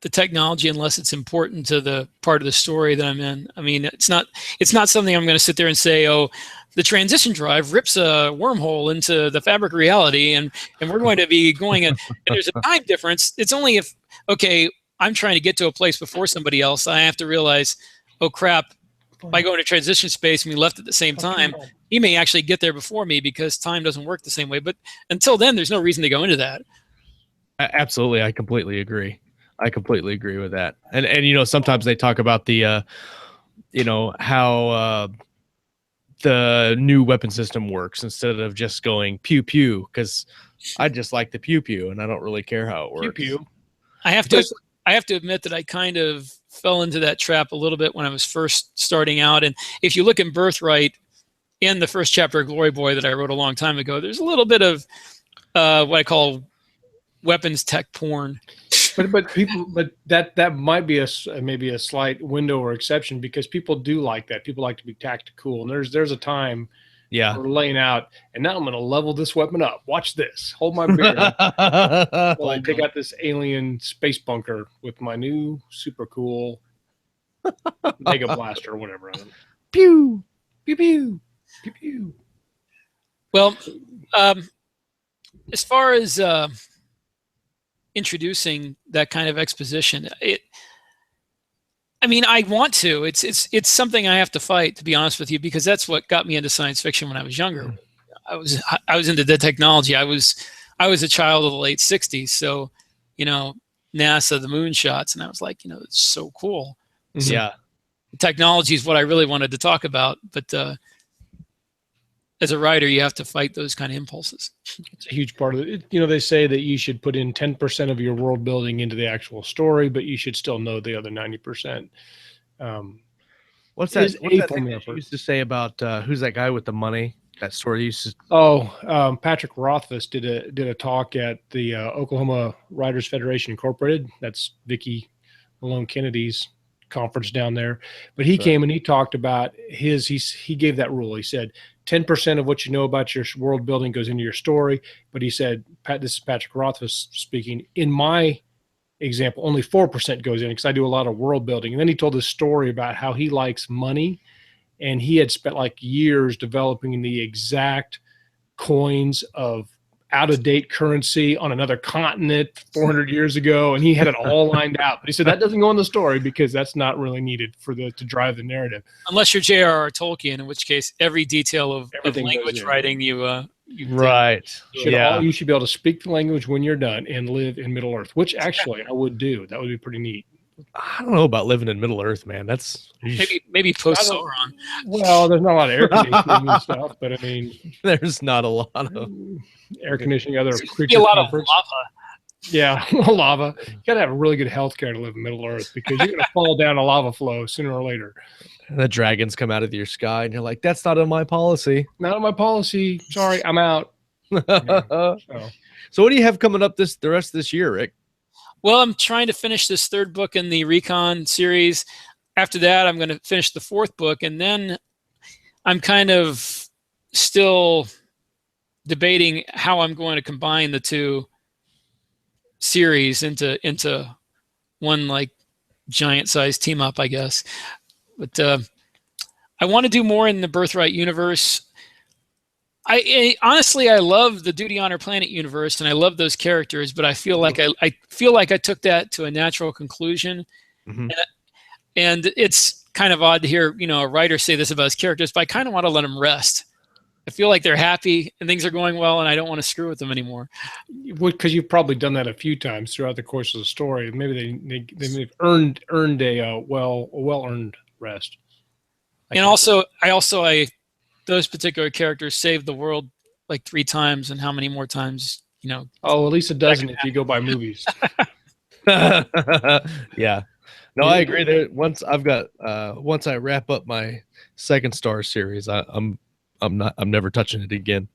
the technology unless it's important to the part of the story that I'm in. It's not something I'm going to sit there and say, oh, the transition drive rips a wormhole into the fabric of reality, and we're going to be going and there's a time difference. It's only if, okay, I'm trying to get to a place before somebody else, I have to realize, oh crap, by going to transition space and we left at the same time, he may actually get there before me because time doesn't work the same way. But until then, there's no reason to go into that. Absolutely. I completely agree with that. And sometimes they talk about the, how the new weapon system works instead of just going pew pew, because I just like the pew pew and I don't really care how it works. Pew pew. I have to admit that I kind of fell into that trap a little bit when I was first starting out. And if you look in Birthright, in the first chapter of Glory Boy that I wrote a long time ago, there's a little bit of what I call weapons tech porn. But that might be maybe a slight window or exception, because people do like that. People like to be tactical, and there's a time for laying out, and now I'm going to level this weapon up. Watch this. Hold my beer. Well, I take out this alien space bunker with my new super cool Mega Blaster or whatever. Pew pew pew pew pew. Well, as far as introducing that kind of exposition, I want to. It's something I have to fight, to be honest with you, because that's what got me into science fiction when I was younger. I was into the technology. I was a child of the late '60s, so NASA, the moonshots, and I was like, it's so cool. Yeah, the technology is what I really wanted to talk about, but as a writer, you have to fight those kind of impulses. It's a huge part of it. They say that you should put in 10% of your world building into the actual story, but you should still know the other 90%. What's that thing that you used to say about who's that guy with the money? That story used to. Patrick Rothfuss did a talk at the Oklahoma Writers Federation Incorporated. That's Vicki Malone Kennedy's conference down there. But he came and he talked about he gave that rule. He said 10% of what you know about your world building goes into your story. But he said, this is Patrick Rothfuss speaking, in my example, only 4% goes in because I do a lot of world building. And then he told this story about how he likes money and he had spent like years developing the exact coins of out-of-date currency on another continent 400 years ago, and he had it all lined out. But he said that doesn't go in the story because that's not really needed to drive the narrative. Unless you're J.R.R. Tolkien, in which case every detail of language writing you right. You should be able to speak the language when you're done and live in Middle Earth, which actually I would do. That would be pretty neat. I don't know about living in Middle Earth, man. That's maybe post Sauron. Well, there's not a lot of air conditioning and stuff, but I mean, there's not a lot of air conditioning. Other creatures, a lot of lava. Yeah, lava. You got to have really good health care to live in Middle Earth because you're going to fall down a lava flow sooner or later. The dragons come out of your sky, and you're like, "That's not in my policy." Not in my policy. Sorry, I'm out. So, what do you have coming up the rest of this year, Rick? Well, I'm trying to finish this third book in the Recon series. After that, I'm going to finish the fourth book, and then I'm kind of still debating how I'm going to combine the two series into one like giant-sized team-up, I guess. But I want to do more in the Birthright universe. I honestly, I love the Duty Honor Planet universe, and I love those characters. But I feel like I took that to a natural conclusion, and it's kind of odd to hear a writer say this about his characters. But I kind of want to let them rest. I feel like they're happy and things are going well, and I don't want to screw with them anymore. Because you've probably done that a few times throughout the course of the story. Maybe they've earned a well earned rest. And I those particular characters saved the world like 3 times, and how many more times, Oh, at least a dozen if you go by movies. Yeah. No, I agree. There, once I wrap up my second Star series, I'm never touching it again.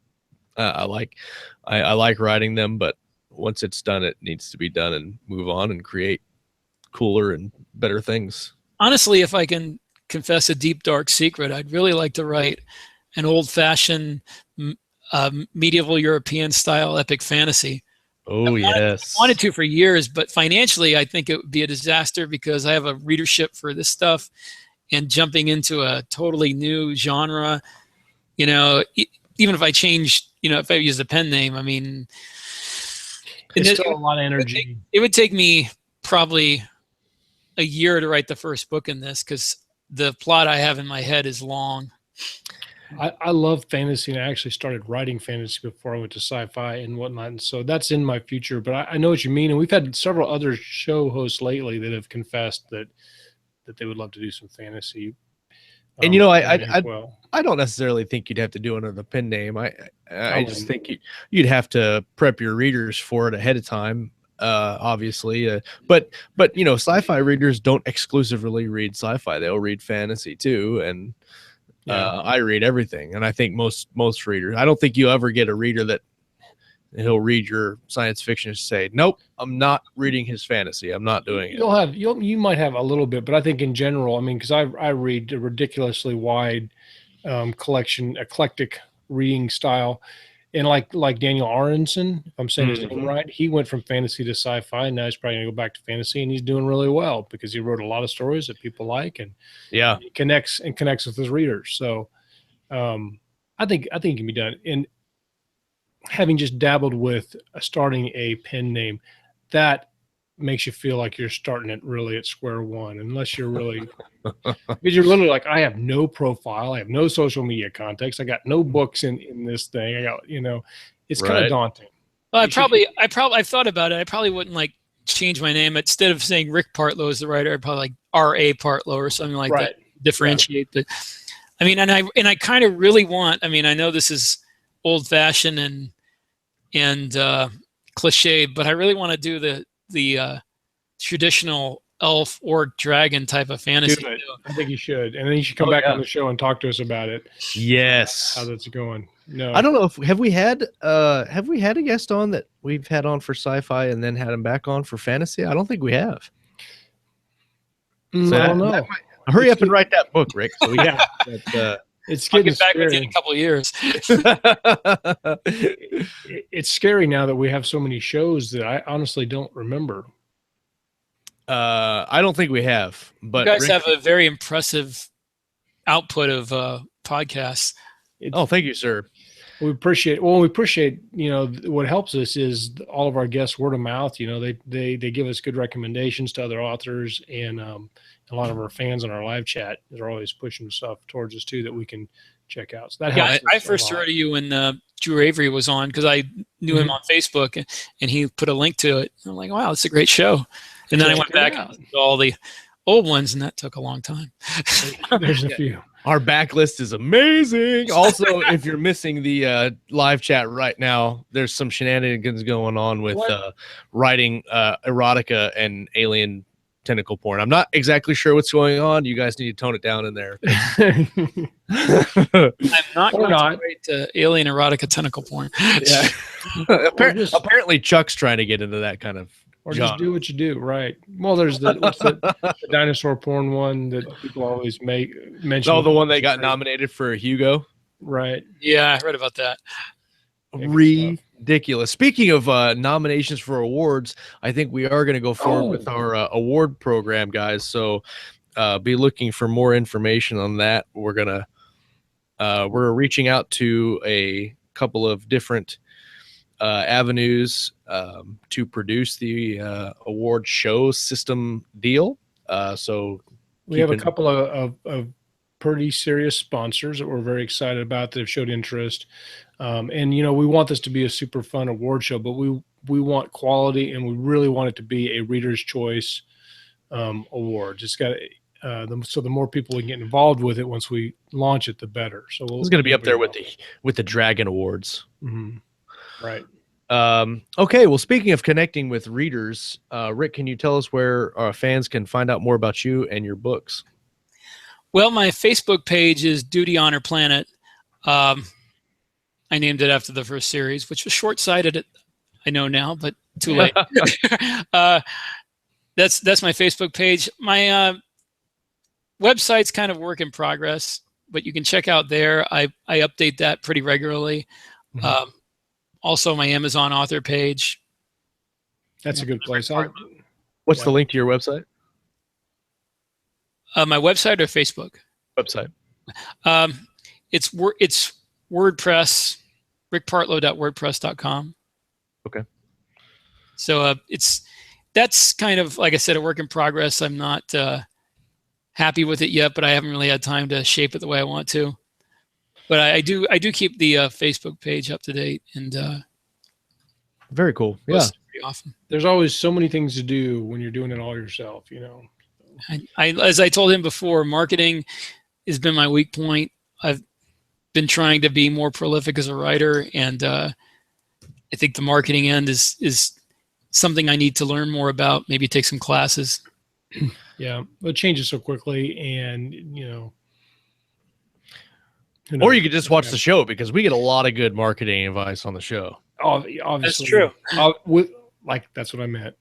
I like writing them, but once it's done, it needs to be done and move on and create cooler and better things. Honestly, if I can confess a deep, dark secret, I'd really like to write an old-fashioned medieval European style epic fantasy. Oh, yes. I wanted to for years, but financially, I think it would be a disaster because I have a readership for this stuff, and jumping into a totally new genre, even if I change, if I use the pen name, I mean, it's still a lot of energy. It would take me probably a year to write the first book in this because the plot I have in my head is long. I love fantasy, and I actually started writing fantasy before I went to sci-fi and whatnot, and so that's in my future. But I know what you mean, and we've had several other show hosts lately that have confessed that they would love to do some fantasy. And I don't necessarily think you'd have to do it under the pen name. I just think you'd have to prep your readers for it ahead of time. Obviously, but sci-fi readers don't exclusively read sci-fi; they'll read fantasy too, and I read everything. And I think most readers, I don't think you ever get a reader that he'll read your science fiction and say, "Nope, I'm not reading his fantasy. I'm not doing it." You might have a little bit, but I think in general, I mean, because I read a ridiculously wide eclectic reading style. And like Daniel Aronson, if I'm saying his name right, he went from fantasy to sci-fi, and now he's probably going to go back to fantasy, and he's doing really well because he wrote a lot of stories that people like, and he connects with his readers. So I think it can be done. And having just dabbled with starting a pen name, that makes you feel like you're starting it really at square one, unless you're really because you're literally like, I have no profile, I have no social media context, I got no books in this thing, I got it's kind of daunting. Well, I thought about it. I probably wouldn't like change my name. Instead of saying Rick Partlow is the writer, I'd probably like R.A. Partlow or something like that. Differentiate. But I mean, and I kind of really want. I mean, I know this is old fashioned and cliche, but I really want to do the traditional elf, orc, dragon type of fantasy. I think you should, and then you should come back on the show and talk to us about it. Yes, how that's going. No, I don't know if have we had a guest on that we've had on for sci-fi and then had him back on for fantasy? I don't think we have. So I don't know. Hurry up and write that book, Rick. So it's getting back with you in a couple of years. It's scary now that we have so many shows that I honestly don't remember. I don't think we have, but you guys have a very impressive output of podcasts. Oh, thank you, sir. We appreciate. Well, we appreciate. What helps us is all of our guests word of mouth. They give us good recommendations to other authors, and a lot of our fans in our live chat are always pushing stuff towards us too that we can check out. So that helps. Yeah, I first heard of you when Drew Avery was on, because I knew him on Facebook, and he put a link to it. I'm like, wow, it's a great show. And then I went back and to all the old ones, and that took a long time. There's a few. Our backlist is amazing. Also, if you're missing the live chat right now, there's some shenanigans going on with writing erotica and alien tentacle porn. I'm not exactly sure what's going on. You guys need to tone it down in there. I'm not going to write alien erotica tentacle porn. Yeah. Apparently, Chuck's trying to get into that kind of. Or just do what you do, right? Well, there's the dinosaur porn one that people always mention. Oh, the one that got nominated for a Hugo. Right. Yeah, I read about that. Ridiculous. Speaking of nominations for awards, I think we are going to go forward with our award program, guys. So be looking for more information on that. We're reaching out to a couple of different avenues to produce the award show system deal. So we have a couple of pretty serious sponsors that we're very excited about that have showed interest. And we want this to be a super fun award show, but we want quality, and we really want it to be a Reader's Choice award. It's got so the more people we can get involved with it once we launch it, the better. So it's going to be up there with the Dragon Awards. Mm-hmm. Right. Okay. Well, speaking of connecting with readers, Rick, can you tell us where our fans can find out more about you and your books? Well, my Facebook page is Duty Honor Planet. I named it after the first series, which was short-sighted. I know now, but too late. That's my Facebook page. My website's kind of work in progress, but you can check out there. I update that pretty regularly. Mm-hmm. Also, my Amazon author page. That's a good place. What's the link to your website? My website or Facebook? Website. It's WordPress, rickpartlow.wordpress.com. Okay. So that's kind of, like I said, a work in progress. I'm not happy with it yet, but I haven't really had time to shape it the way I want to. But I do keep the Facebook page up to date, and very cool. Yeah, pretty often. There's always so many things to do when you're doing it all yourself. As I told him before, marketing has been my weak point. I've been trying to be more prolific as a writer, and I think the marketing end is something I need to learn more about. Maybe take some classes. Yeah, it changes so quickly, and Or you could just watch the show, because we get a lot of good marketing advice on the show. Oh, obviously. That's true. That's what I meant.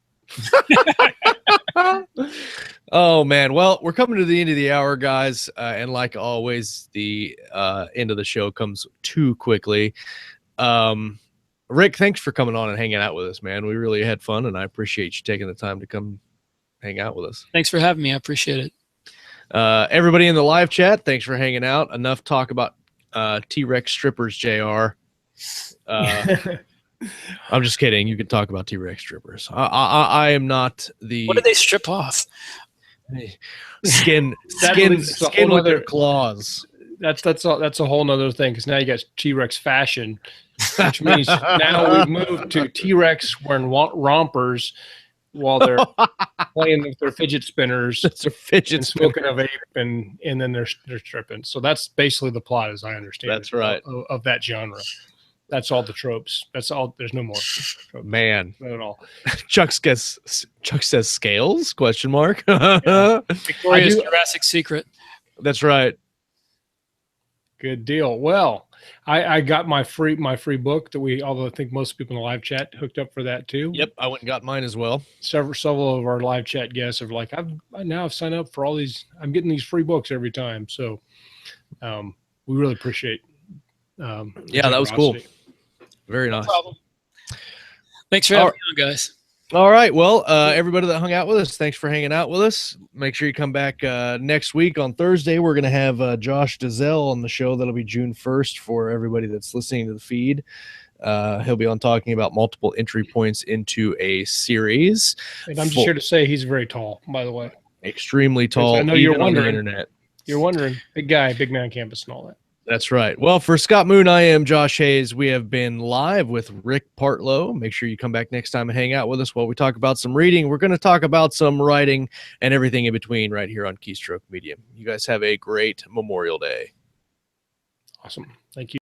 Oh, man. Well, we're coming to the end of the hour, guys. And like always, the end of the show comes too quickly. Rick, thanks for coming on and hanging out with us, man. We really had fun, and I appreciate you taking the time to come hang out with us. Thanks for having me. I appreciate it. Everybody in the live chat, thanks for hanging out. Enough talk about T-Rex strippers, JR. I'm just kidding. You can talk about T-Rex strippers. I am not the. What do they strip off? Skin with their claws. That's a whole nother thing, because now you got T-Rex fashion, which means now we've moved to T-Rex wearing rompers while they're playing with their fidget spinners. That's a fidget and smoking a vape, and then they're stripping. So that's basically the plot, as I understand. That's right. Of that genre. That's all the tropes. That's all. There's no more tropes. Man, not at all. Chuck says scales? Question mark. Yeah. Victoria's Jurassic Secret. That's right. Good deal. Well, I got my free book that although I think most people in the live chat hooked up for that too. Yep, I went and got mine as well. Several of our live chat guests are like, I've signed up for all these. I'm getting these free books every time. So, we really appreciate. Yeah, that was cool. Very nice. No problem. Thanks for having me on, guys. All right. Well, everybody that hung out with us, thanks for hanging out with us. Make sure you come back next week on Thursday. We're going to have Josh Dizelle on the show. That'll be June 1st for everybody that's listening to the feed. He'll be on talking about multiple entry points into a series. And I'm just here to say he's very tall, by the way. Extremely tall. I know even you're on the wondering. internet. You're wondering. Big guy, big man campus and all that. That's right. Well, for Scott Moon, I am Josh Hayes. We have been live with Rick Partlow. Make sure you come back next time and hang out with us while we talk about some reading. We're going to talk about some writing and everything in between right here on Keystroke Medium. You guys have a great Memorial Day. Awesome. Thank you.